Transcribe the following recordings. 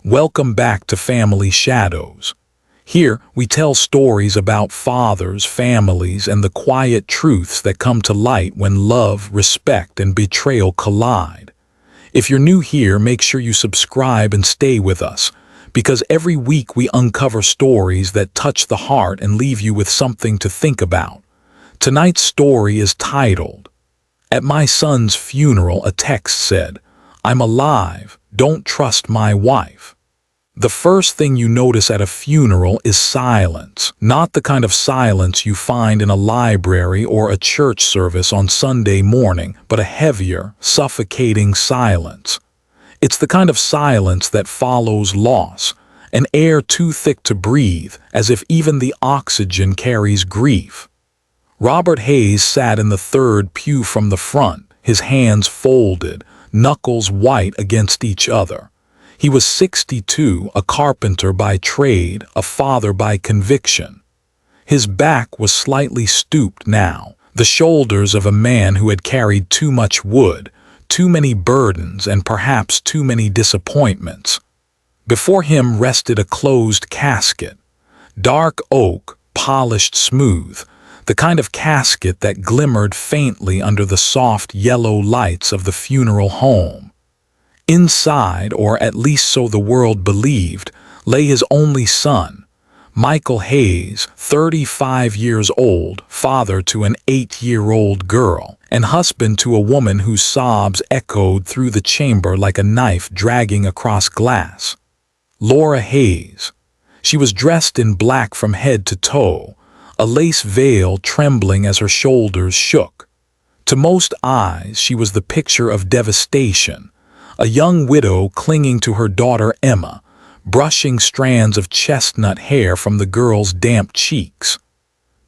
Welcome back to Family Shadows. Here, we tell stories about fathers, families, and the quiet truths that come to light when love, respect, and betrayal collide. If you're new here, make sure you subscribe and stay with us, because every week we uncover stories that touch the heart and leave you with something to think about. Tonight's story is titled, "At my son's funeral, a text said, 'I'm alive, don't trust my wife.'" The first thing you notice at a funeral is silence, not the kind of silence you find in a library or a church service on Sunday morning, but a heavier, suffocating silence. It's the kind of silence that follows loss, an air too thick to breathe, as if even the oxygen carries grief. Robert Hayes sat in the third pew from the front, his hands folded, knuckles white against each other. He was 62, a carpenter by trade, a father by conviction. His back was slightly stooped now, the shoulders of a man who had carried too much wood, too many burdens, and perhaps too many disappointments. Before him rested a closed casket, dark oak, polished smooth, the kind of casket that glimmered faintly under the soft yellow lights of the funeral home. Inside, or at least so the world believed, lay his only son, Michael Hayes, 35 years old, father to an 8-year-old girl, and husband to a woman whose sobs echoed through the chamber like a knife dragging across glass. Laura Hayes. She was dressed in black from head to toe, a lace veil trembling as her shoulders shook. To most eyes, she was the picture of devastation, a young widow clinging to her daughter Emma, brushing strands of chestnut hair from the girl's damp cheeks.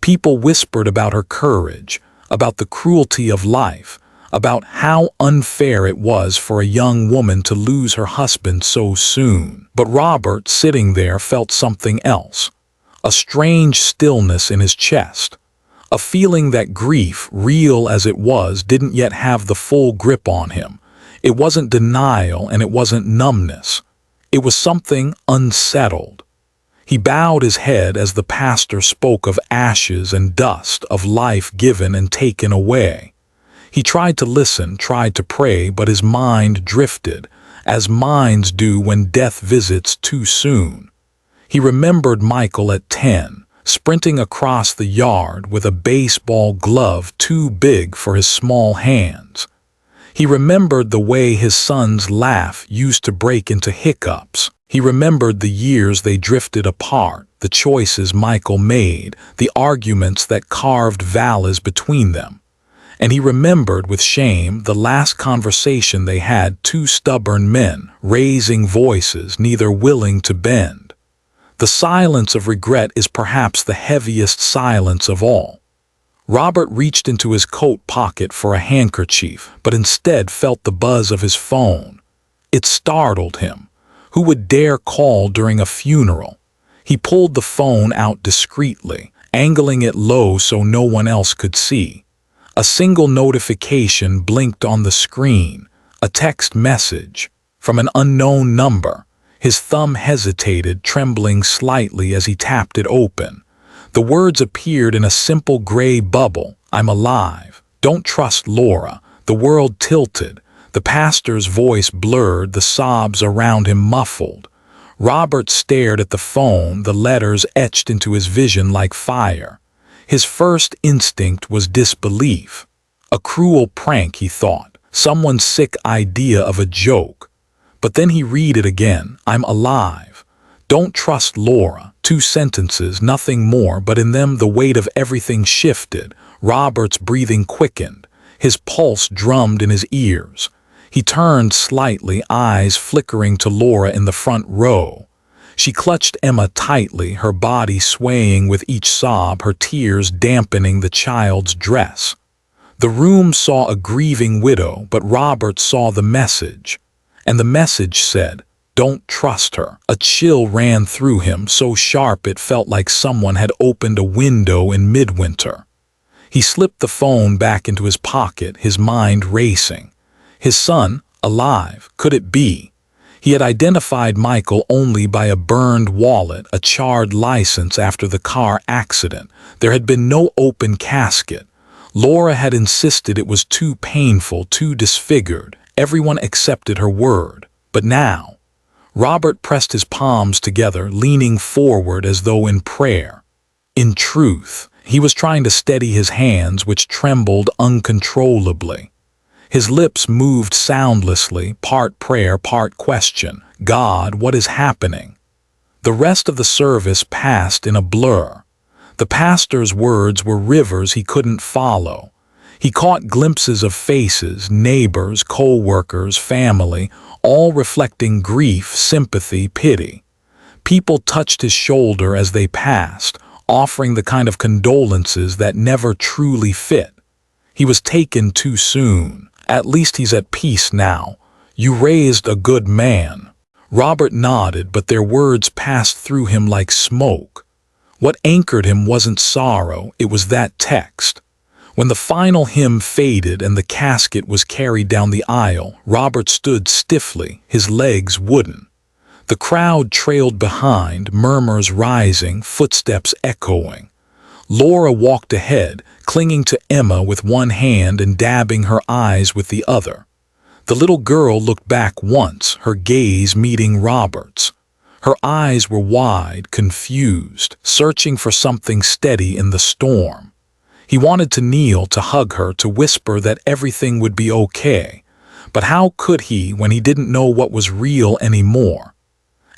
People whispered about her courage, about the cruelty of life, about how unfair it was for a young woman to lose her husband so soon. But Robert, sitting there, felt something else. A strange stillness in his chest, a feeling that grief, real as it was, didn't yet have the full grip on him. It wasn't denial and it wasn't numbness. It was something unsettled. He bowed his head as the pastor spoke of ashes and dust, of life given and taken away. He tried to listen, tried to pray, but his mind drifted, as minds do when death visits too soon. He remembered Michael at 10, sprinting across the yard with a baseball glove too big for his small hands. He remembered the way his son's laugh used to break into hiccups. He remembered the years they drifted apart, the choices Michael made, the arguments that carved valleys between them. And he remembered with shame the last conversation they had, two stubborn men, raising voices, neither willing to bend. The silence of regret is perhaps the heaviest silence of all. Robert reached into his coat pocket for a handkerchief, but instead felt the buzz of his phone. It startled him. Who would dare call during a funeral? He pulled the phone out discreetly, angling it low so no one else could see. A single notification blinked on the screen, a text message from an unknown number. His thumb hesitated, trembling slightly as he tapped it open. The words appeared in a simple gray bubble. "I'm alive. Don't trust Laura." The world tilted. The pastor's voice blurred, the sobs around him muffled. Robert stared at the phone, the letters etched into his vision like fire. His first instinct was disbelief. A cruel prank, he thought. Someone's sick idea of a joke. But then he read it again. "I'm alive. Don't trust Laura." 2 sentences, nothing more, but in them the weight of everything shifted. Robert's breathing quickened. His pulse drummed in his ears. He turned slightly, eyes flickering to Laura in the front row. She clutched Emma tightly, her body swaying with each sob, her tears dampening the child's dress. The room saw a grieving widow, but Robert saw the message. And the message said, "Don't trust her." A chill ran through him, so sharp it felt like someone had opened a window in midwinter. He slipped the phone back into his pocket, his mind racing. His son, alive, could it be? He had identified Michael only by a burned wallet, a charred license after the car accident. There had been no open casket. Laura had insisted it was too painful, too disfigured. Everyone accepted her word. But now, Robert pressed his palms together, leaning forward as though in prayer. In truth, he was trying to steady his hands, which trembled uncontrollably. His lips moved soundlessly, part prayer, part question. God, what is happening? The rest of the service passed in a blur. The pastor's words were rivers he couldn't follow. He caught glimpses of faces, neighbors, co-workers, family, all reflecting grief, sympathy, pity. People touched his shoulder as they passed, offering the kind of condolences that never truly fit. He was taken too soon. At least he's at peace now. You raised a good man. Robert nodded, but their words passed through him like smoke. What anchored him wasn't sorrow, it was that text. When the final hymn faded and the casket was carried down the aisle, Robert stood stiffly, his legs wooden. The crowd trailed behind, murmurs rising, footsteps echoing. Laura walked ahead, clinging to Emma with one hand and dabbing her eyes with the other. The little girl looked back once, her gaze meeting Robert's. Her eyes were wide, confused, searching for something steady in the storm. He wanted to kneel, to hug her, to whisper that everything would be okay. But how could he when he didn't know what was real anymore?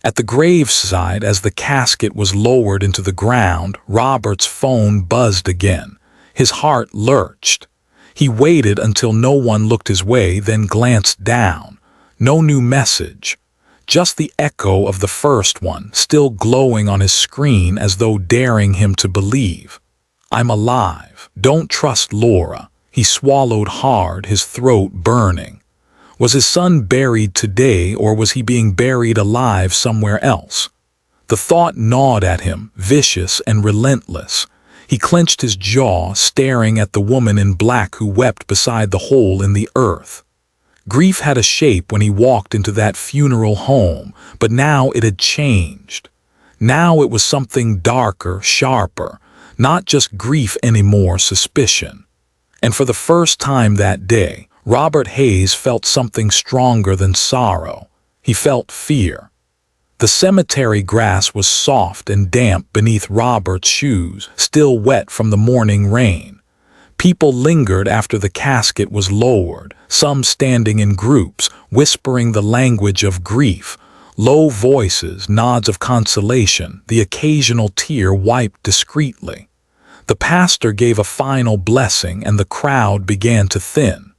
At the graveside, as the casket was lowered into the ground, Robert's phone buzzed again. His heart lurched. He waited until no one looked his way, then glanced down. No new message. Just the echo of the first one, still glowing on his screen as though daring him to believe. I'm alive. Don't trust Laura. He swallowed hard, his throat burning. Was his son buried today, or was he being buried alive somewhere else? The thought gnawed at him, vicious and relentless. He clenched his jaw, staring at the woman in black who wept beside the hole in the earth. Grief had a shape when he walked into that funeral home, but now it had changed. Now it was something darker, sharper, not just grief anymore, suspicion. And for the first time that day, Robert Hayes felt something stronger than sorrow. He felt fear. The cemetery grass was soft and damp beneath Robert's shoes, still wet from the morning rain. People lingered after the casket was lowered, some standing in groups, whispering the language of grief. Low voices, nods of consolation, the occasional tear wiped discreetly. The pastor gave a final blessing and the crowd began to thin.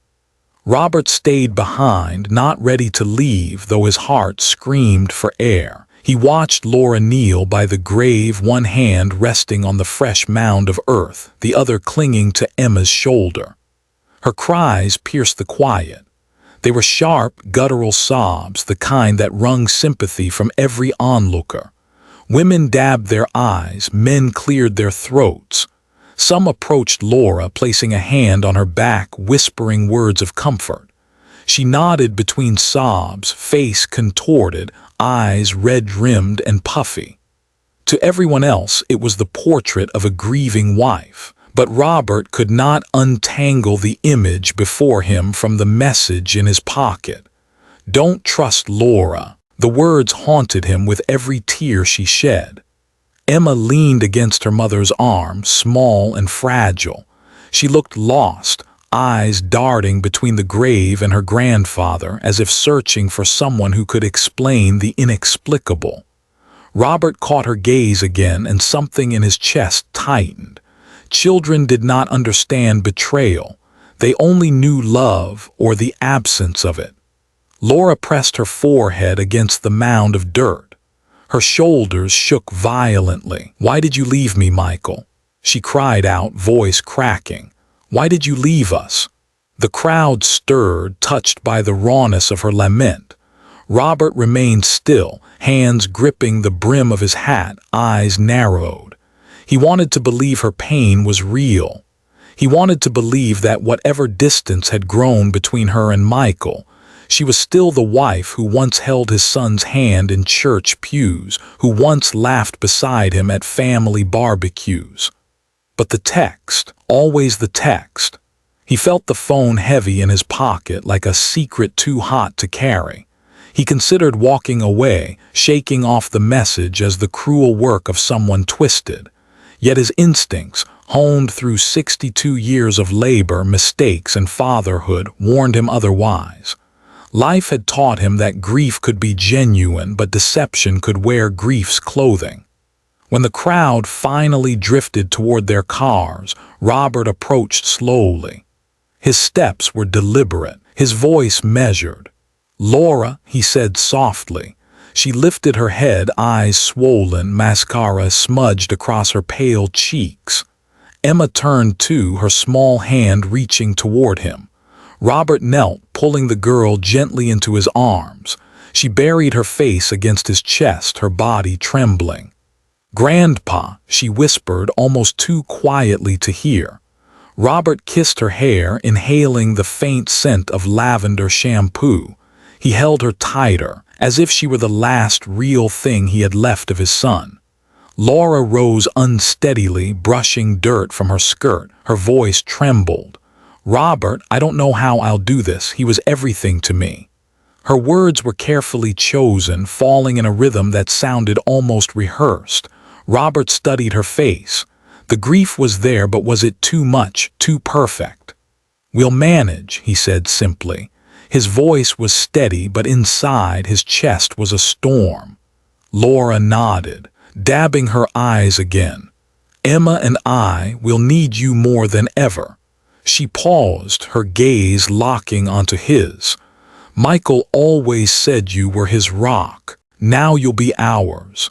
Robert stayed behind, not ready to leave, though his heart screamed for air. He watched Laura kneel by the grave, one hand resting on the fresh mound of earth, the other clinging to Emma's shoulder. Her cries pierced the quiet. They were sharp, guttural sobs, the kind that wrung sympathy from every onlooker. Women dabbed their eyes, men cleared their throats. Some approached Laura, placing a hand on her back, whispering words of comfort. She nodded between sobs, face contorted, eyes red-rimmed and puffy. To everyone else, it was the portrait of a grieving wife. But Robert could not untangle the image before him from the message in his pocket. Don't trust Laura. The words haunted him with every tear she shed. Emma leaned against her mother's arm, small and fragile. She looked lost, eyes darting between the grave and her grandfather, as if searching for someone who could explain the inexplicable. Robert caught her gaze again, and something in his chest tightened. Children did not understand betrayal. They only knew love, or the absence of it. Laura pressed her forehead against the mound of dirt. Her shoulders shook violently. "Why did you leave me, Michael?" she cried out, voice cracking. "Why did you leave us?" The crowd stirred, touched by the rawness of her lament. Robert remained still, hands gripping the brim of his hat, eyes narrowed. He wanted to believe her pain was real. He wanted to believe that whatever distance had grown between her and Michael, She was still the wife who once held his son's hand in church pews, who once laughed beside him at family barbecues. But the text, always the text. He felt the phone heavy in his pocket like a secret too hot to carry. He considered walking away, shaking off the message as the cruel work of someone twisted. Yet his instincts, honed through 62 years of labor, mistakes, and fatherhood, warned him otherwise. Life had taught him that grief could be genuine, but deception could wear grief's clothing. When the crowd finally drifted toward their cars, Robert approached slowly. His steps were deliberate, his voice measured. "Laura," he said softly. She lifted her head, eyes swollen, mascara smudged across her pale cheeks. Emma turned too, her small hand reaching toward him. Robert knelt, pulling the girl gently into his arms. She buried her face against his chest, her body trembling. "Grandpa," she whispered almost too quietly to hear. Robert kissed her hair, inhaling the faint scent of lavender shampoo. He held her tighter, as if she were the last real thing he had left of his son. Laura rose unsteadily, brushing dirt from her skirt. Her voice trembled. "Robert, I don't know how I'll do this. He was everything to me." Her words were carefully chosen, falling in a rhythm that sounded almost rehearsed. Robert studied her face. The grief was there, but was it too much, too perfect? "We'll manage," he said simply. His voice was steady, but inside his chest was a storm. Laura nodded, dabbing her eyes again. "Emma and I will need you more than ever." She paused, her gaze locking onto his. "Michael always said you were his rock. Now you'll be ours."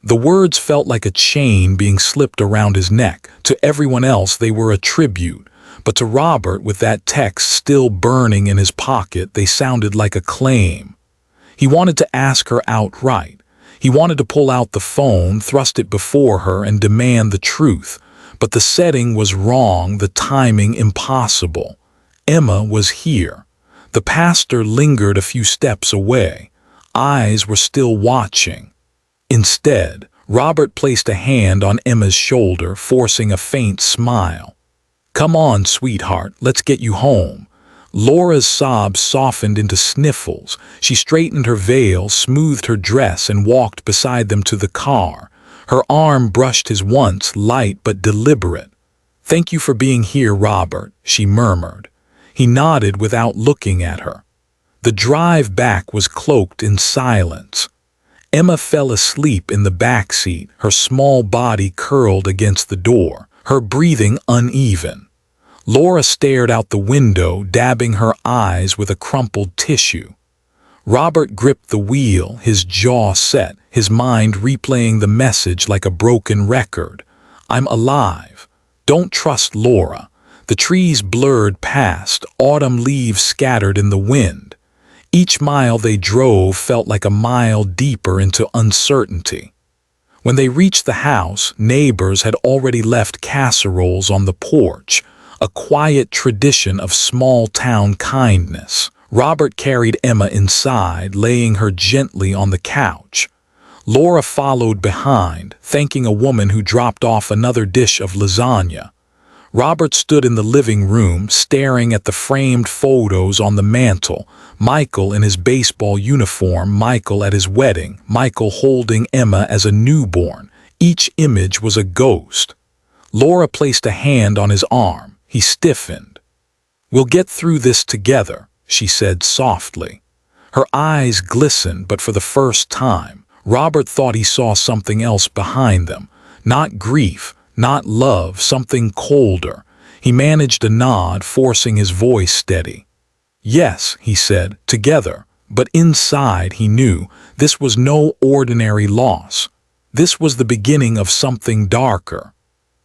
The words felt like a chain being slipped around his neck. To everyone else they were a tribute, but to Robert, with that text still burning in his pocket, they sounded like a claim. He wanted to ask her outright. He wanted to pull out the phone, thrust it before her, and demand the truth. But the setting was wrong, the timing impossible. Emma was here. The pastor lingered a few steps away. Eyes were still watching. Instead, Robert placed a hand on Emma's shoulder, forcing a faint smile. "Come on, sweetheart, let's get you home." Laura's sobs softened into sniffles. She straightened her veil, smoothed her dress, and walked beside them to the car. Her arm brushed his once, light but deliberate. "Thank you for being here, Robert," she murmured. He nodded without looking at her. The drive back was cloaked in silence. Emma fell asleep in the back seat, her small body curled against the door, her breathing uneven. Laura stared out the window, dabbing her eyes with a crumpled tissue. Robert gripped the wheel, his jaw set, his mind replaying the message like a broken record. "I'm alive. Don't trust Laura." The trees blurred past, autumn leaves scattered in the wind. Each mile they drove felt like a mile deeper into uncertainty. When they reached the house, neighbors had already left casseroles on the porch, a quiet tradition of small-town kindness. Robert carried Emma inside, laying her gently on the couch. Laura followed behind, thanking a woman who dropped off another dish of lasagna. Robert stood in the living room, staring at the framed photos on the mantel. Michael in his baseball uniform, Michael at his wedding, Michael holding Emma as a newborn. Each image was a ghost. Laura placed a hand on his arm. He stiffened. "We'll get through this together," she said softly. Her eyes glistened, but for the first time, Robert thought he saw something else behind them. Not grief, not love, something colder. He managed a nod, forcing his voice steady. "Yes," he said, "together." But inside he knew this was no ordinary loss. This was the beginning of something darker.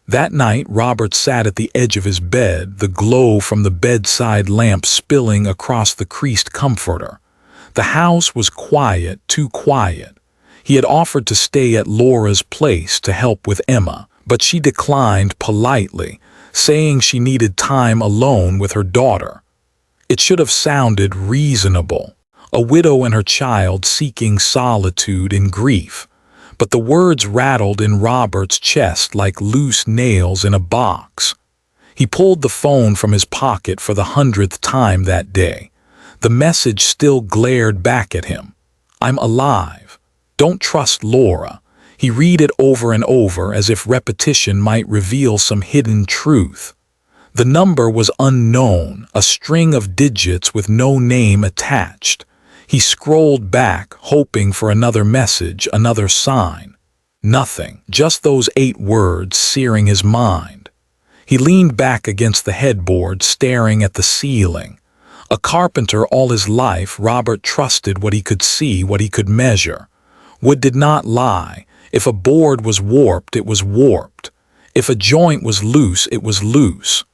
That night, Robert sat at the edge of his bed, the glow from the bedside lamp spilling across the creased comforter. The house was quiet, too quiet. He had offered to stay at Laura's place to help with Emma, but she declined politely, saying she needed time alone with her daughter. It should have sounded reasonable. A widow and her child seeking solitude in grief. But the words rattled in Robert's chest like loose nails in a box. He pulled the phone from his pocket for the 100th time that day. The message still glared back at him. "I'm alive. Don't trust Laura." He read it over and over as if repetition might reveal some hidden truth. The number was unknown, a string of digits with no name attached. He scrolled back, hoping for another message, another sign. Nothing, just those 8 words searing his mind. He leaned back against the headboard, staring at the ceiling. A carpenter all his life, Robert trusted what he could see, what he could measure. Wood did not lie. If a board was warped, it was warped. If a joint was loose, it was loose.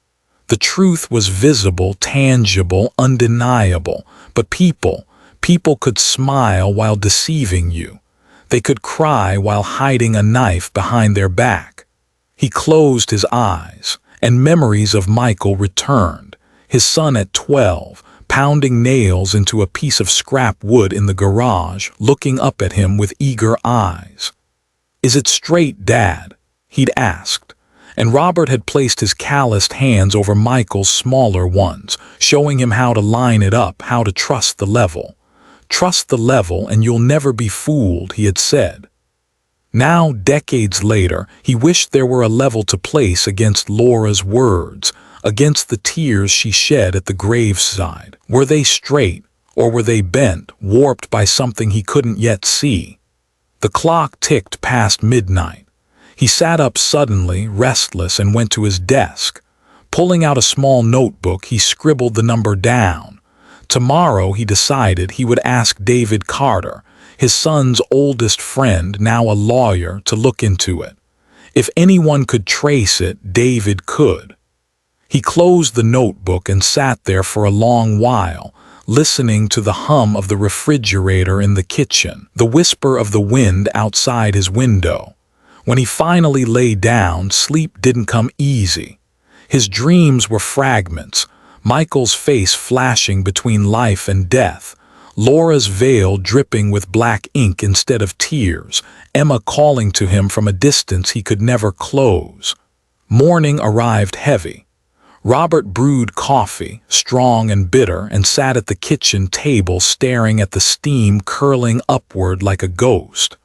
The truth was visible, tangible, undeniable. But people could smile while deceiving you. They could cry while hiding a knife behind their back. He closed his eyes, and memories of Michael returned. His son at 12, pounding nails into a piece of scrap wood in the garage, looking up at him with eager eyes. "Is it straight, Dad?" he'd asked. And Robert had placed his calloused hands over Michael's smaller ones, showing him how to line it up, how to trust the level. "Trust the level and you'll never be fooled," he had said. Now, decades later, he wished there were a level to place against Laura's words, against the tears she shed at the graveside. Were they straight, or were they bent, warped by something he couldn't yet see? The clock ticked past midnight. He sat up suddenly, restless, and went to his desk. Pulling out a small notebook, he scribbled the number down. Tomorrow, he decided, he would ask David Carter, his son's oldest friend, now a lawyer, to look into it. If anyone could trace it, David could. He closed the notebook and sat there for a long while, listening to the hum of the refrigerator in the kitchen, the whisper of the wind outside his window. When he finally lay down, sleep didn't come easy. His dreams were fragments, Michael's face flashing between life and death, Laura's veil dripping with black ink instead of tears, Emma calling to him from a distance he could never close. Morning arrived heavy. Robert brewed coffee, strong and bitter, and sat at the kitchen table staring at the steam curling upward like a ghost.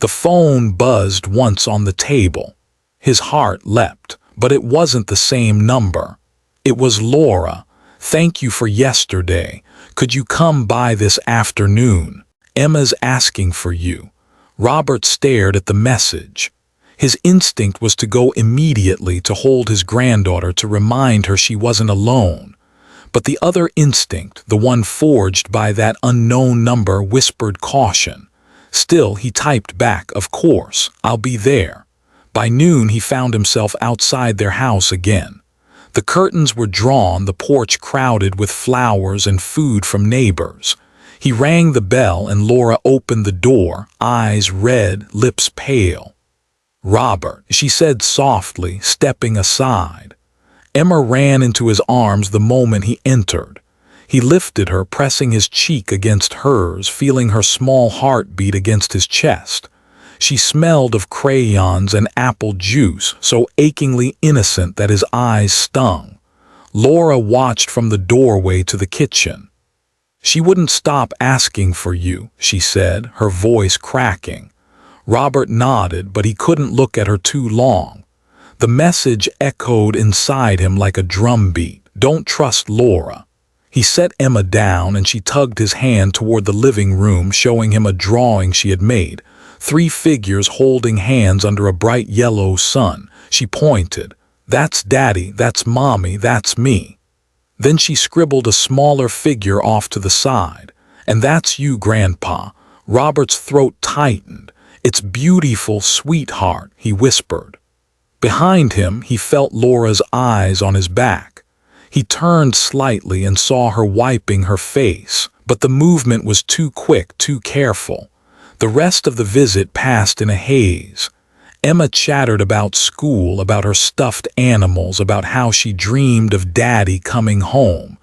The phone buzzed once on the table. His heart leapt, but it wasn't the same number. It was Laura. "Thank you for yesterday. Could you come by this afternoon? Emma's asking for you." Robert stared at the message. His instinct was to go immediately to hold his granddaughter, to remind her she wasn't alone. But the other instinct, the one forged by that unknown number, whispered caution. Still, he typed back, "Of course, I'll be there." By noon, he found himself outside their house again. The curtains were drawn, the porch crowded with flowers and food from neighbors. He rang the bell and Laura opened the door, eyes red, lips pale. "Robert," she said softly, stepping aside. Emma ran into his arms the moment he entered. He lifted her, pressing his cheek against hers, feeling her small heart beat against his chest. She smelled of crayons and apple juice, so achingly innocent that his eyes stung. Laura watched from the doorway to the kitchen. "She wouldn't stop asking for you," she said, her voice cracking. Robert nodded, but he couldn't look at her too long. The message echoed inside him like a drumbeat. "Don't trust Laura." He set Emma down and she tugged his hand toward the living room, showing him a drawing she had made. 3 figures holding hands under a bright yellow sun. She pointed. "That's Daddy, that's Mommy, that's me." Then she scribbled a smaller figure off to the side. "And that's you, Grandpa." Robert's throat tightened. "It's beautiful, sweetheart," he whispered. Behind him, he felt Laura's eyes on his back. He turned slightly and saw her wiping her face, but the movement was too quick, too careful. The rest of the visit passed in a haze. Emma chattered about school, about her stuffed animals, about how she dreamed of Daddy coming home.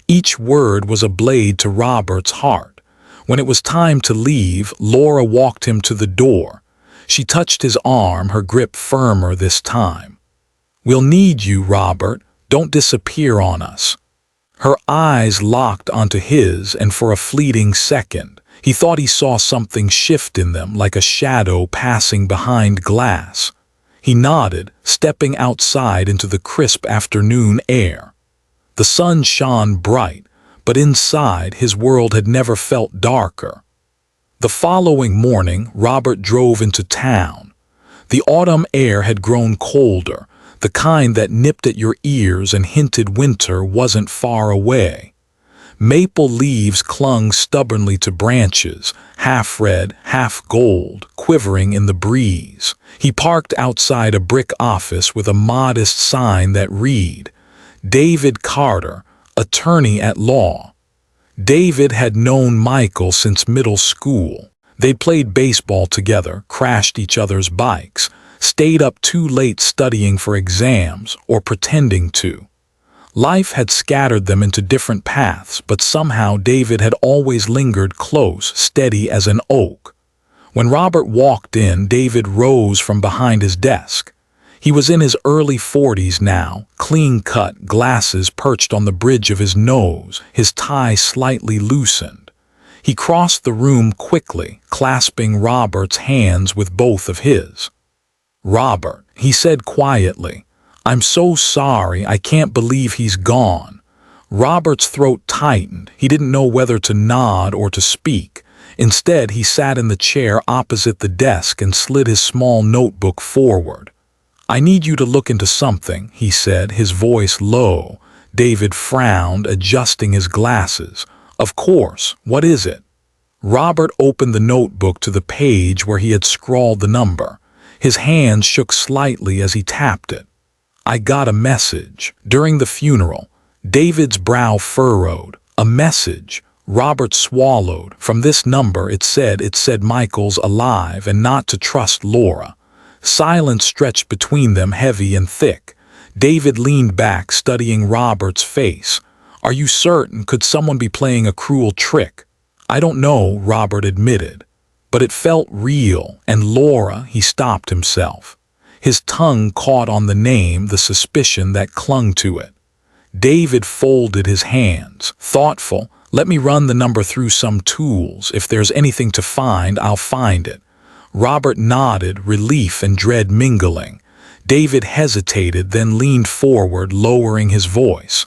Each word was a blade to Robert's heart. When it was time to leave, Laura walked him to the door. She touched his arm, her grip firmer this time. "We'll need you, Robert. Don't disappear on us." Her eyes locked onto his, and for a fleeting second, he thought he saw something shift in them, like a shadow passing behind glass. He nodded, stepping outside into the crisp afternoon air. The sun shone bright, but inside his world had never felt darker. The following morning, Robert drove into town. The autumn air had grown colder, the kind that nipped at your ears and hinted winter wasn't far away. Maple leaves clung stubbornly to branches, half red, half gold, quivering in the breeze. He parked outside a brick office with a modest sign that read, "David Carter, attorney at law." David had known Michael since middle school. They'd played baseball together, crashed each other's bikes, stayed up too late studying for exams or pretending to. Life had scattered them into different paths, but somehow David had always lingered close, steady as an oak. When Robert walked in, David rose from behind his desk. He was in his early 40s now, clean-cut, glasses perched on the bridge of his nose, his tie slightly loosened. He crossed the room quickly, clasping Robert's hands with both of his. "Robert," he said quietly, "I'm so sorry, I can't believe he's gone." Robert's throat tightened. He didn't know whether to nod or to speak. Instead, he sat in the chair opposite the desk and slid his small notebook forward. "I need you to look into something," he said, his voice low. David frowned, adjusting his glasses. "Of course, what is it?" Robert opened the notebook to the page where he had scrawled the number. His hand shook slightly as he tapped it. "I got a message." During the funeral, David's brow furrowed. "A message?" Robert swallowed. "From this number, it said Michael's alive and not to trust Laura." Silence stretched between them, heavy and thick. David leaned back, studying Robert's face. "Are you certain? Could someone be playing a cruel trick?" "I don't know," Robert admitted. "But it felt real, and Laura," he stopped himself. His tongue caught on the name, the suspicion that clung to it. David folded his hands, thoughtful. "Let me run the number through some tools. If there's anything to find, I'll find it." Robert nodded, relief and dread mingling. David hesitated, then leaned forward, lowering his voice.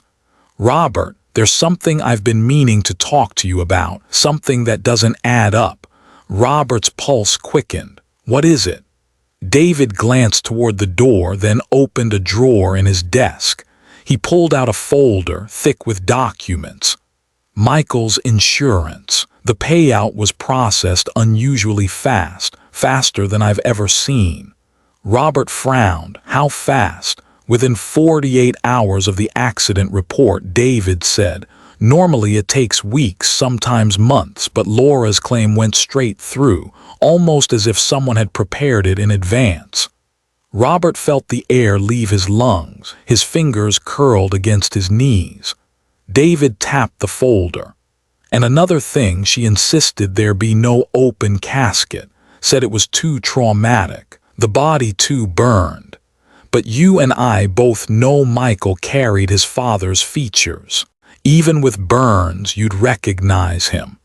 "Robert, there's something I've been meaning to talk to you about, something that doesn't add up." Robert's pulse quickened. "What is it?" David glanced toward the door, then opened a drawer in his desk. He pulled out a folder, thick with documents. Michael's insurance. The payout was processed unusually fast, faster than I've ever seen. Robert frowned. "How fast?" "Within 48 hours of the accident report," David said. "Normally it takes weeks, sometimes months, but Laura's claim went straight through, almost as if someone had prepared it in advance." Robert felt the air leave his lungs, his fingers curled against his knees. David tapped the folder. "And another thing, she insisted there be no open casket, said it was too traumatic, the body too burned. But you and I both know Michael carried his father's features. Even with burns, you'd recognize him."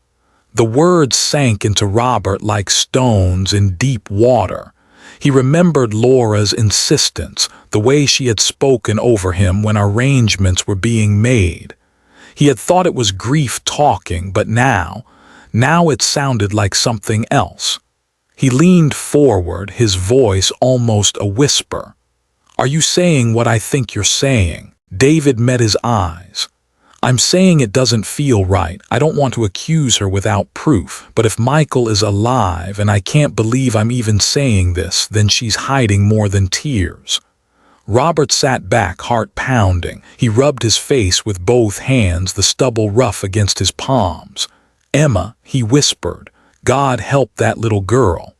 The words sank into Robert like stones in deep water. He remembered Laura's insistence, the way she had spoken over him when arrangements were being made. He had thought it was grief talking, but now it sounded like something else. He leaned forward, his voice almost a whisper. "Are you saying what I think you're saying?" David met his eyes. "I'm saying it doesn't feel right. I don't want to accuse her without proof, but if Michael is alive, and I can't believe I'm even saying this, then she's hiding more than tears." Robert sat back, heart pounding. He rubbed his face with both hands, the stubble rough against his palms. "Emma," he whispered, "God help that little girl."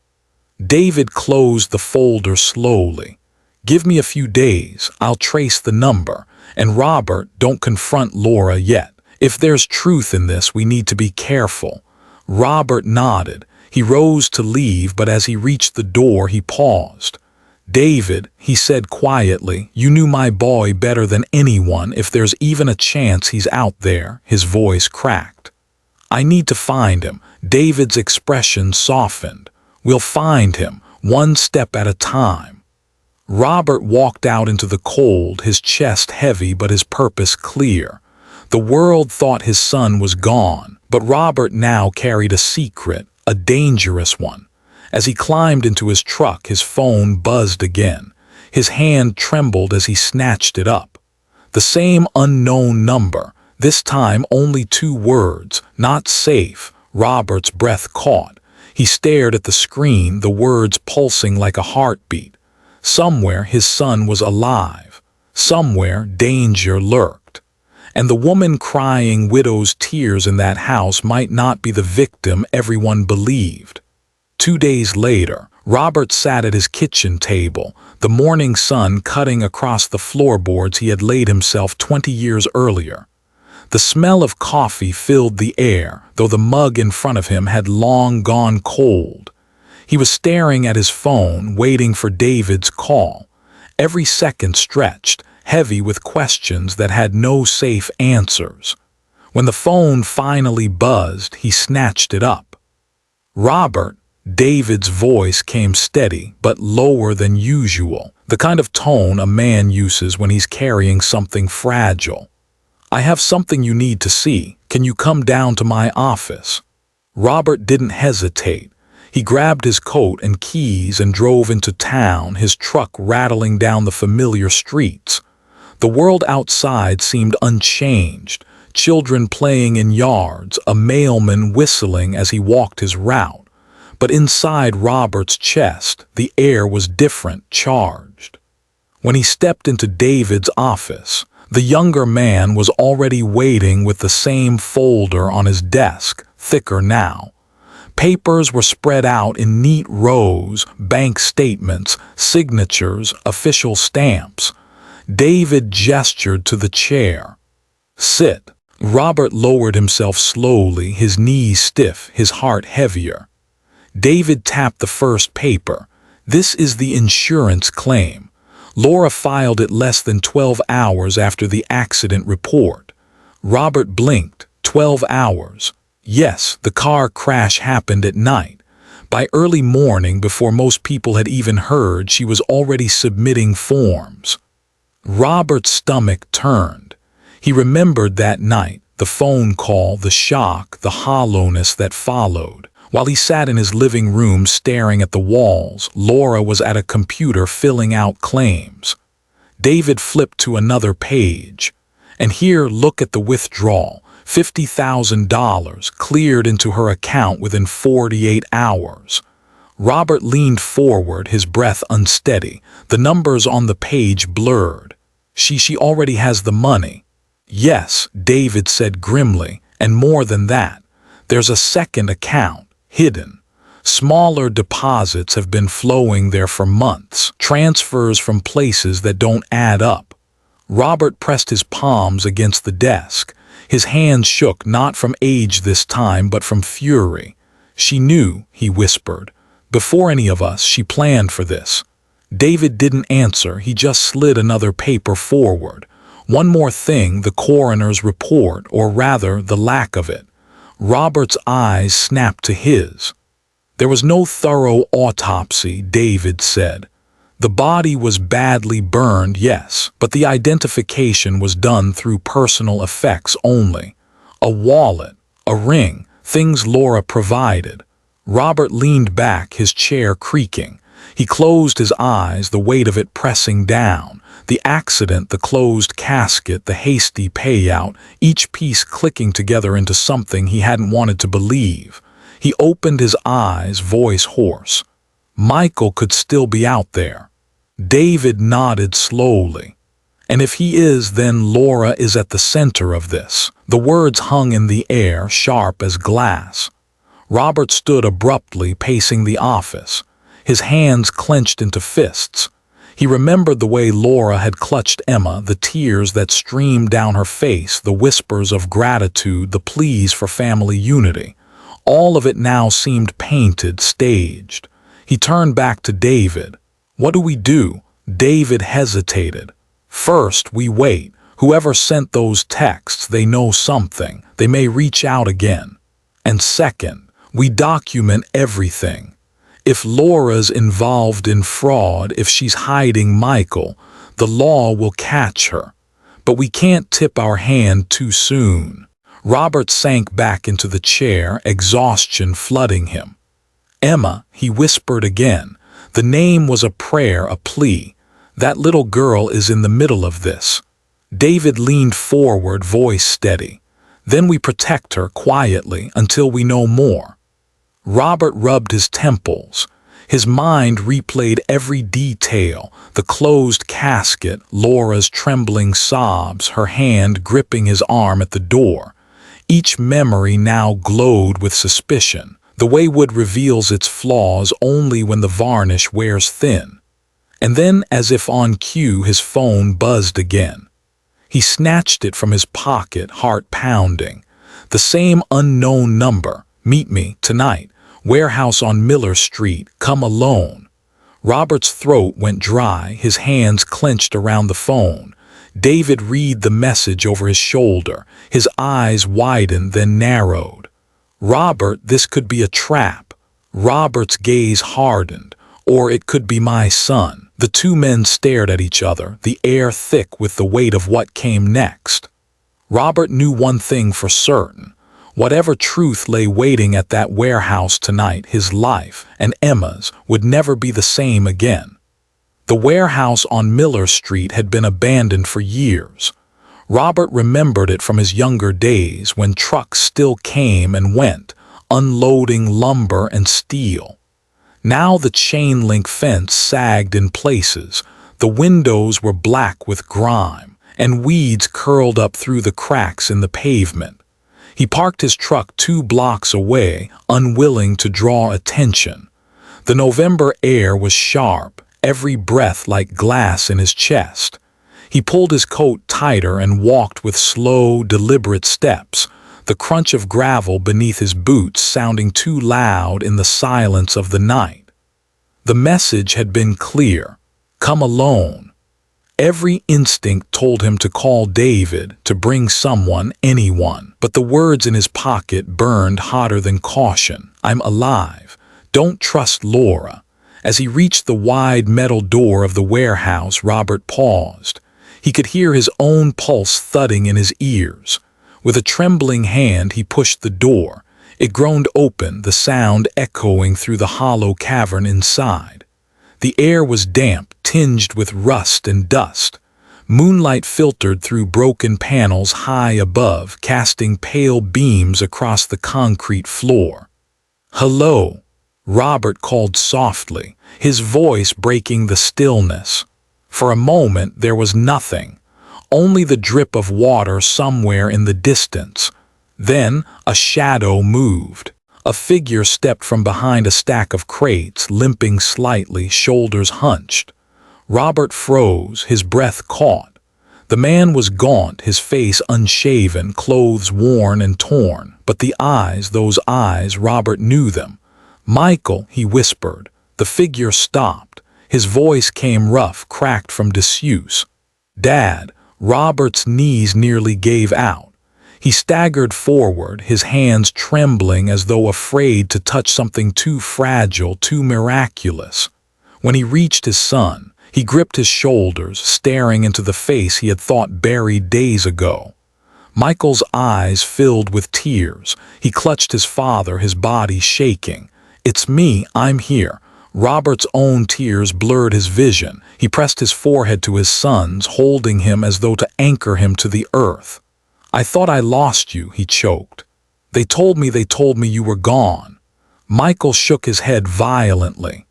David closed the folder slowly. "Give me a few days, I'll trace the number. And Robert, don't confront Laura yet. If there's truth in this, we need to be careful. Robert nodded. He rose to leave, but as he reached the door, he paused. David, he said quietly, you knew my boy better than anyone. If there's even a chance he's out there, his voice cracked. I need to find him. David's expression softened. We'll find him, one step at a time. Robert walked out into the cold, his chest heavy but his purpose clear. The world thought his son was gone, but Robert now carried a secret, a dangerous one. As he climbed into his truck, his phone buzzed again. His hand trembled as he snatched it up. The same unknown number, this time only 2 words, not safe. Robert's breath caught. He stared at the screen, the words pulsing like a heartbeat. Somewhere his son was alive. Somewhere danger lurked. And the woman crying widow's tears in that house might not be the victim everyone believed. 2 days later, Robert sat at his kitchen table, the morning sun cutting across the floorboards he had laid himself 20 years earlier. The smell of coffee filled the air, though the mug in front of him had long gone cold. He was staring at his phone, waiting for David's call. Every second stretched, heavy with questions that had no safe answers. When the phone finally buzzed, he snatched it up. Robert, David's voice came steady but lower than usual, the kind of tone a man uses when he's carrying something fragile. I have something you need to see. Can you come down to my office? Robert didn't hesitate. He grabbed his coat and keys and drove into town, his truck rattling down the familiar streets. The world outside seemed unchanged, children playing in yards, a mailman whistling as he walked his route. But inside Robert's chest, the air was different, charged. When he stepped into David's office, the younger man was already waiting with the same folder on his desk, thicker now. Papers were spread out in neat rows, bank statements, signatures, official stamps. David gestured to the chair. Sit. Robert lowered himself slowly, his knees stiff, his heart heavier. David tapped the first paper. This is the insurance claim. Laura filed it less than 12 hours after the accident report. Robert blinked. 12 hours. Yes, the car crash happened at night. By early morning, before most people had even heard, she was already submitting forms. Robert's stomach turned. He remembered that night, the phone call, the shock, the hollowness that followed. While he sat in his living room staring at the walls, Laura was at a computer filling out claims. David flipped to another page. And here, look at the withdrawal. $50,000 cleared into her account within 48 hours. Robert leaned forward, his breath unsteady. The numbers on the page blurred. She already has the money. Yes, David said grimly, and more than that. There's a second account. Hidden. Smaller deposits have been flowing there for months, transfers from places that don't add up. Robert pressed his palms against the desk. His hands shook, not from age this time, but from fury. She knew, he whispered. Before any of us, she planned for this. David didn't answer, he just slid another paper forward. One more thing, the coroner's report, or rather, the lack of it. Robert's eyes snapped to his. There was no thorough autopsy, David said. The body was badly burned, yes, but the identification was done through personal effects only. A wallet, a ring, things Laura provided. Robert leaned back, his chair creaking. He closed his eyes, the weight of it pressing down. The accident, the closed casket, the hasty payout, each piece clicking together into something he hadn't wanted to believe. He opened his eyes, voice hoarse. Michael could still be out there. David nodded slowly. And if he is, then Laura is at the center of this. The words hung in the air, sharp as glass. Robert stood abruptly, pacing the office. His hands clenched into fists. He remembered the way Laura had clutched Emma, the tears that streamed down her face, the whispers of gratitude, the pleas for family unity. All of it now seemed painted, staged. He turned back to David. "What do we do?" David hesitated. "First, we wait. Whoever sent those texts, they know something. They may reach out again. And second, we document everything. If Laura's involved in fraud, if she's hiding Michael, the law will catch her. But we can't tip our hand too soon." Robert sank back into the chair, exhaustion flooding him. "Emma," he whispered again. The name was a prayer, a plea. "That little girl is in the middle of this." David leaned forward, voice steady. "Then we protect her quietly until we know more." Robert rubbed his temples. His mind replayed every detail, the closed casket, Laura's trembling sobs, her hand gripping his arm at the door. Each memory now glowed with suspicion. The way wood reveals its flaws only when the varnish wears thin. And then, as if on cue, his phone buzzed again. He snatched it from his pocket, heart pounding. The same unknown number. "Meet me tonight. Warehouse on Miller Street. Come alone." Robert's throat went dry, his hands clenched around the phone. David read the message over his shoulder, his eyes widened then narrowed. "Robert, this could be a trap." Robert's gaze hardened. "Or it could be my son." The two men stared at each other, the air thick with the weight of what came next. Robert knew one thing for certain. Whatever truth lay waiting at that warehouse tonight, his life, and Emma's, would never be the same again. The warehouse on Miller Street had been abandoned for years. Robert remembered it from his younger days when trucks still came and went, unloading lumber and steel. Now the chain-link fence sagged in places, the windows were black with grime, and weeds curled up through the cracks in the pavement. He parked his truck 2 blocks away, unwilling to draw attention. The November air was sharp, every breath like glass in his chest. He pulled his coat tighter and walked with slow, deliberate steps, the crunch of gravel beneath his boots sounding too loud in the silence of the night. The message had been clear. Come alone. Every instinct told him to call David, to bring someone, anyone, but the words in his pocket burned hotter than caution. I'm alive. Don't trust Laura. As he reached the wide metal door of the warehouse, Robert paused. He could hear his own pulse thudding in his ears. With a trembling hand, he pushed the door. It groaned open, the sound echoing through the hollow cavern inside. The air was damp, tinged with rust and dust. Moonlight filtered through broken panels high above, casting pale beams across the concrete floor. "Hello," Robert called softly, his voice breaking the stillness. For a moment there was nothing, only the drip of water somewhere in the distance. Then a shadow moved. A figure stepped from behind a stack of crates, limping slightly, shoulders hunched. Robert froze, his breath caught. The man was gaunt, his face unshaven, clothes worn and torn. But the eyes, those eyes, Robert knew them. "Michael," he whispered. The figure stopped. His voice came rough, cracked from disuse. "Dad." Robert's knees nearly gave out. He staggered forward, his hands trembling as though afraid to touch something too fragile, too miraculous. When he reached his son, he gripped his shoulders, staring into the face he had thought buried days ago. Michael's eyes filled with tears. He clutched his father, his body shaking. "It's me, I'm here." Robert's own tears blurred his vision. He pressed his forehead to his son's, holding him as though to anchor him to the earth. "I thought I lost you," he choked. They told me you were gone." Michael shook his head violently.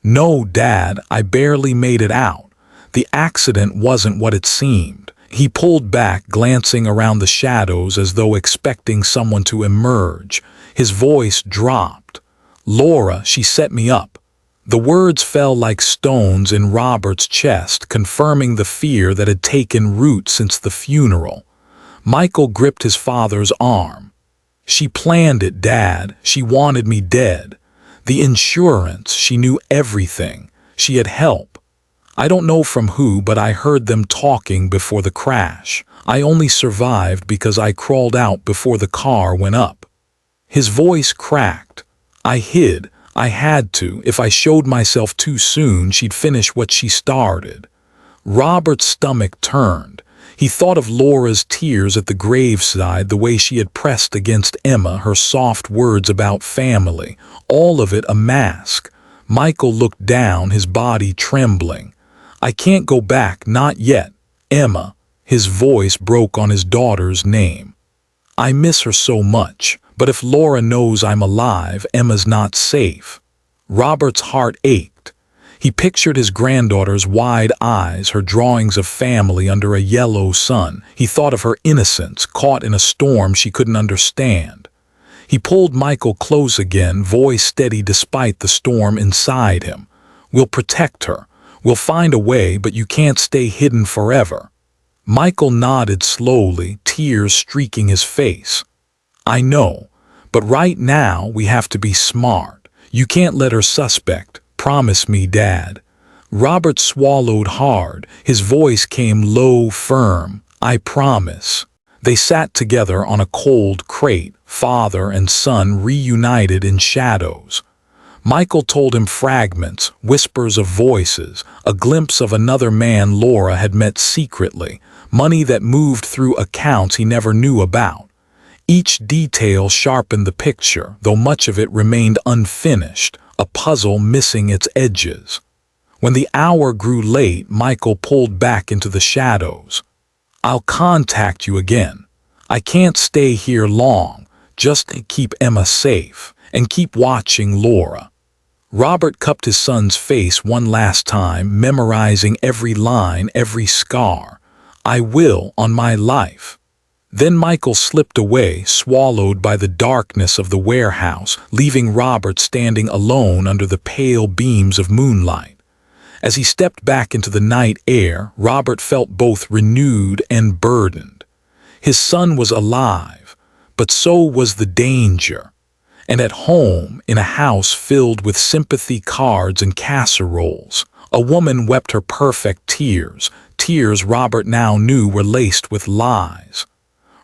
"No, Dad, I barely made it out. The accident wasn't what it seemed." He pulled back, glancing around the shadows as though expecting someone to emerge. His voice dropped. "Laura, she set me up. The words fell like stones in Robert's chest, confirming the fear that had taken root since the funeral. Michael gripped his father's arm. "She planned it, Dad. She wanted me dead. The insurance, she knew everything. She had help. I don't know from who, but I heard them talking before the crash. I only survived because I crawled out before the car went up." His voice cracked. "I hid. I had to. If I showed myself too soon, she'd finish what she started." Robert's stomach turned. He thought of Laura's tears at the graveside, the way she had pressed against Emma, her soft words about family, all of it a mask. Michael looked down, his body trembling. "I can't go back, not yet. Emma." His voice broke on his daughter's name. "I miss her so much. But if Laura knows I'm alive, Emma's not safe." Robert's heart ached. He pictured his granddaughter's wide eyes, her drawings of family under a yellow sun. He thought of her innocence, caught in a storm she couldn't understand. He pulled Michael close again, voice steady despite the storm inside him. "We'll protect her. We'll find a way, but you can't stay hidden forever." Michael nodded slowly, tears streaking his face. "I know, but right now we have to be smart. You can't let her suspect. Promise me, Dad." Robert swallowed hard. His voice came low, firm. "I promise." They sat together on a cold crate, father and son reunited in shadows. Michael told him fragments, whispers of voices, a glimpse of another man Laura had met secretly, money that moved through accounts he never knew about. Each detail sharpened the picture, though much of it remained unfinished, a puzzle missing its edges. When the hour grew late, Michael pulled back into the shadows. "I'll contact you again. I can't stay here long. Just keep Emma safe, and keep watching Laura." Robert cupped his son's face one last time, memorizing every line, every scar. "I will, on my life." Then Michael slipped away, swallowed by the darkness of the warehouse, leaving Robert standing alone under the pale beams of moonlight. As he stepped back into the night air, Robert felt both renewed and burdened. His son was alive, but so was the danger. And at home, in a house filled with sympathy cards and casseroles, a woman wept her perfect tears, tears Robert now knew were laced with lies.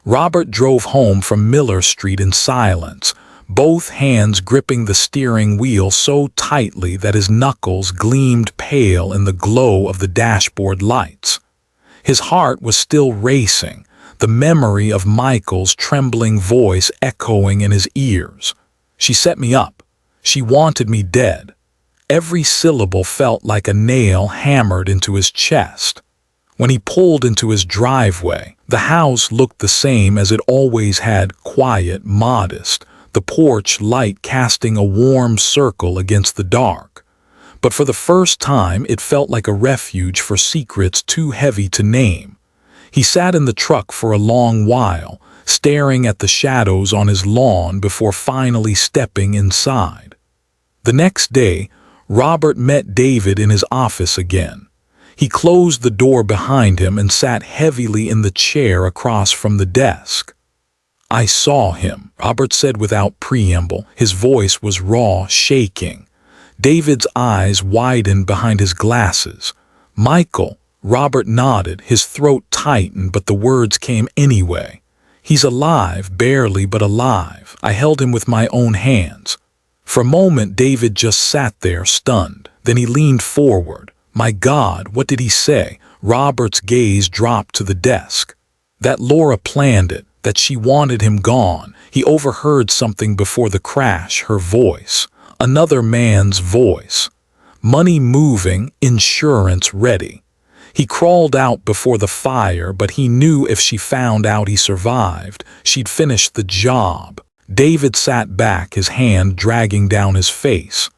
Robert drove home from Miller Street in silence, both hands gripping the steering wheel so tightly that his knuckles gleamed pale in the glow of the dashboard lights. His heart was still racing, the memory of Michael's trembling voice echoing in his ears. "She set me up. She wanted me dead." Every syllable felt like a nail hammered into his chest. When he pulled into his driveway, the house looked the same as it always had, quiet, modest, the porch light casting a warm circle against the dark. But for the first time, it felt like a refuge for secrets too heavy to name. He sat in the truck for a long while, staring at the shadows on his lawn before finally stepping inside. The next day, Robert met David in his office again. He closed the door behind him and sat heavily in the chair across from the desk. "I saw him," Robert said without preamble. His voice was raw, shaking. David's eyes widened behind his glasses. "Michael," Robert nodded, his throat tightened, but the words came anyway. "He's alive, barely, but alive. I held him with my own hands." For a moment, David just sat there, stunned. Then he leaned forward. "My God, what did he say?" Robert's gaze dropped to the desk. "That Laura planned it, that she wanted him gone." He overheard something before the crash, her voice. Another man's voice. Money moving, insurance ready. He crawled out before the fire, but he knew if she found out he survived, she'd finish the job. David sat back, his hand dragging down his face.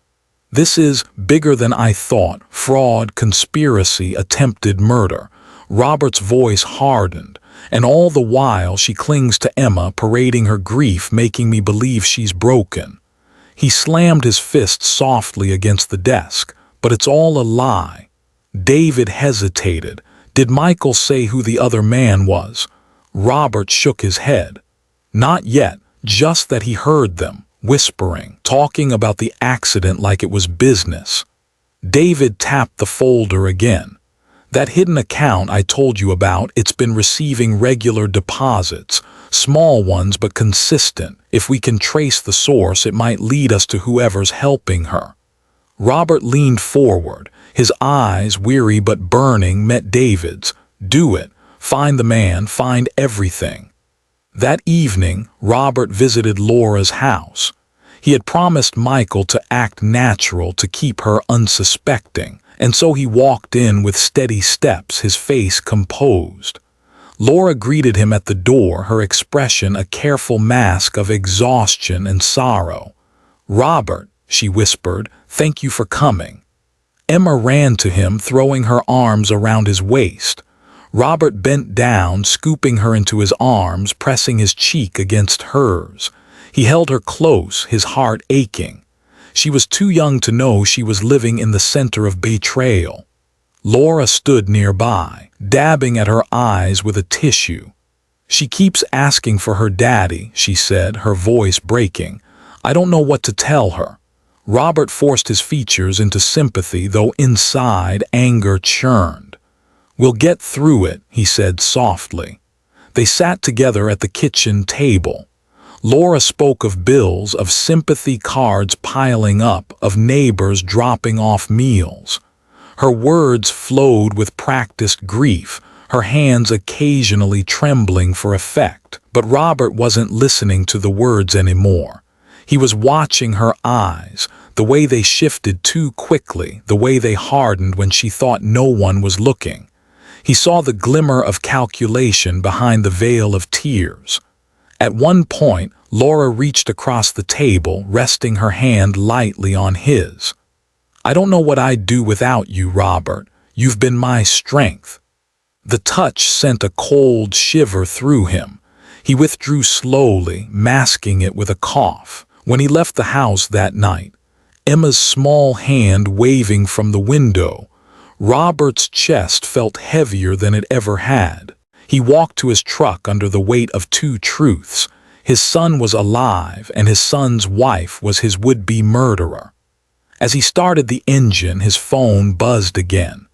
"This is bigger than I thought. Fraud, conspiracy, attempted murder." Robert's voice hardened. "And all the while she clings to Emma, parading her grief, making me believe she's broken." He slammed his fist softly against the desk. But it's all a lie. David hesitated. Did Michael say who the other man was? Robert shook his head. Not yet, just that he heard them, whispering, talking about the accident like it was business. David tapped the folder again. That hidden account I told you about, it's been receiving regular deposits, small ones but consistent. If we can trace the source, it might lead us to whoever's helping her. Robert leaned forward. His eyes, weary but burning, met David's. Do it. Find the man, find everything. That evening, Robert visited Laura's house. He had promised Michael to act natural to keep her unsuspecting, and so he walked in with steady steps, his face composed. Laura greeted him at the door, her expression a careful mask of exhaustion and sorrow. "Robert," she whispered, "thank you for coming." Emma ran to him, throwing her arms around his waist. Robert bent down, scooping her into his arms, pressing his cheek against hers. He held her close, his heart aching. She was too young to know she was living in the center of betrayal. Laura stood nearby, dabbing at her eyes with a tissue. "She keeps asking for her daddy," she said, her voice breaking. "I don't know what to tell her." Robert forced his features into sympathy, though inside anger churned. "We'll get through it," he said softly. They sat together at the kitchen table. Laura spoke of bills, of sympathy cards piling up, of neighbors dropping off meals. Her words flowed with practiced grief, her hands occasionally trembling for effect. But Robert wasn't listening to the words anymore. He was watching her eyes, the way they shifted too quickly, the way they hardened when she thought no one was looking. He saw the glimmer of calculation behind the veil of tears. At one point, Laura reached across the table, resting her hand lightly on his. "I don't know what I'd do without you, Robert. You've been my strength." The touch sent a cold shiver through him. He withdrew slowly, masking it with a cough. When he left the house that night, Emma's small hand waving from the window, Robert's chest felt heavier than it ever had. He walked to his truck under the weight of two truths. His son was alive, and his son's wife was his would-be murderer. As he started the engine, his phone buzzed again.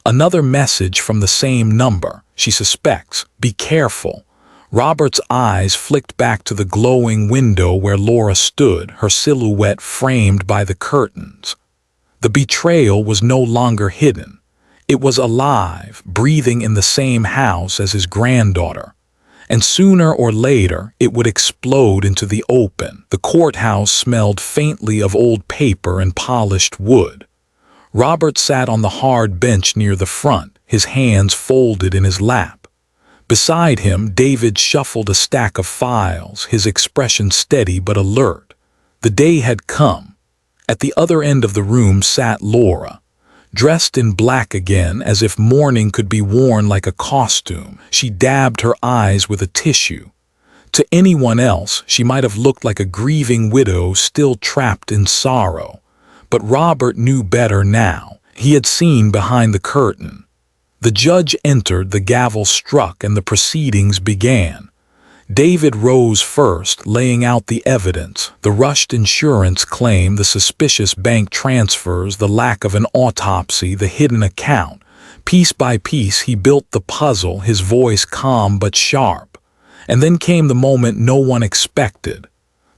Another message from the same number. "She suspects. Be careful." Robert's eyes flicked back to the glowing window where Laura stood, her silhouette framed by the curtains. The betrayal was no longer hidden. It was alive, breathing in the same house as his granddaughter. And sooner or later, it would explode into the open. The courthouse smelled faintly of old paper and polished wood. Robert sat on the hard bench near the front, his hands folded in his lap. Beside him, David shuffled a stack of files, his expression steady but alert. The day had come. At the other end of the room sat Laura. Dressed in black again, as if mourning could be worn like a costume, she dabbed her eyes with a tissue. To anyone else, she might have looked like a grieving widow still trapped in sorrow. But Robert knew better now. He had seen behind the curtain. The judge entered, the gavel struck, and the proceedings began. David rose first, laying out the evidence, the rushed insurance claim, the suspicious bank transfers, the lack of an autopsy, the hidden account. Piece by piece he built the puzzle, his voice calm but sharp. And then came the moment no one expected.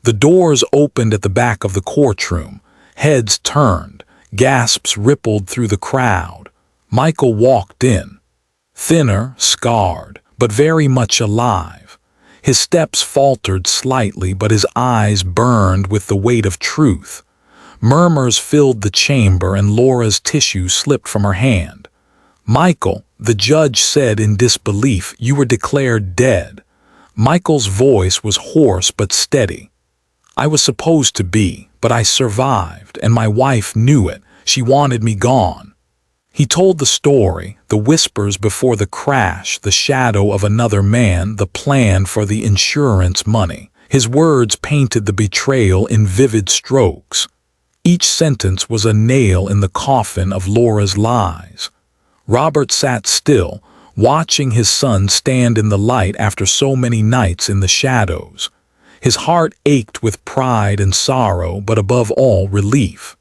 The doors opened at the back of the courtroom. Heads turned. Gasps rippled through the crowd. Michael walked in. Thinner, scarred, but very much alive. His steps faltered slightly, but his eyes burned with the weight of truth. Murmurs filled the chamber, and Laura's tissue slipped from her hand. "Michael," the judge said in disbelief, "you were declared dead." Michael's voice was hoarse but steady. "I was supposed to be, but I survived, and my wife knew it. She wanted me gone." He told the story, the whispers before the crash, the shadow of another man, the plan for the insurance money. His words painted the betrayal in vivid strokes. Each sentence was a nail in the coffin of Laura's lies. Robert sat still, watching his son stand in the light after so many nights in the shadows. His heart ached with pride and sorrow, but above all, relief.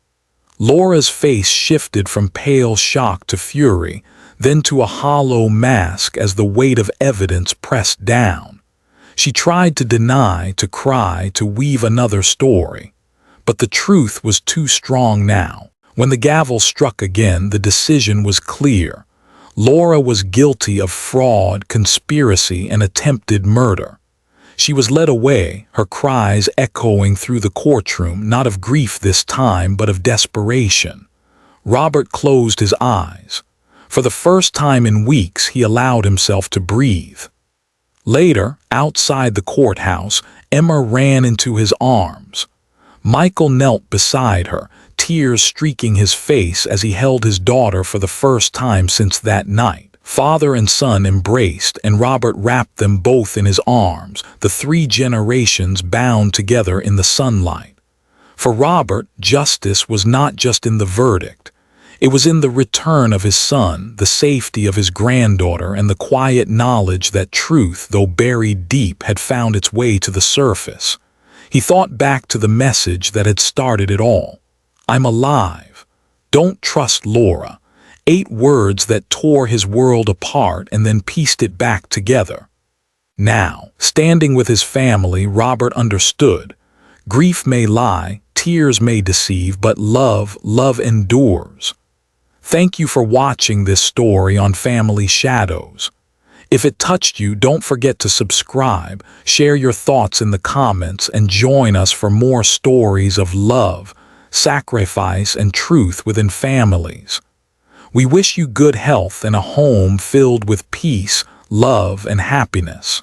Laura's face shifted from pale shock to fury, then to a hollow mask as the weight of evidence pressed down. She tried to deny, to cry, to weave another story. But the truth was too strong now. When the gavel struck again, the decision was clear. Laura was guilty of fraud, conspiracy, and attempted murder. She was led away, her cries echoing through the courtroom, not of grief this time, but of desperation. Robert closed his eyes. For the first time in weeks, he allowed himself to breathe. Later, outside the courthouse, Emma ran into his arms. Michael knelt beside her, tears streaking his face as he held his daughter for the first time since that night. Father and son embraced, and Robert wrapped them both in his arms, the 3 generations bound together in the sunlight. For Robert, justice was not just in the verdict. It was in the return of his son, the safety of his granddaughter, and the quiet knowledge that truth, though buried deep, had found its way to the surface. He thought back to the message that had started it all. "I'm alive. Don't trust Laura." 8 words that tore his world apart and then pieced it back together. Now, standing with his family, Robert understood. Grief may lie, tears may deceive, but love endures. Thank you for watching this story on Family Shadows. If it touched you, don't forget to subscribe, share your thoughts in the comments, and join us for more stories of love, sacrifice, and truth within families. We wish you good health and a home filled with peace, love, and happiness.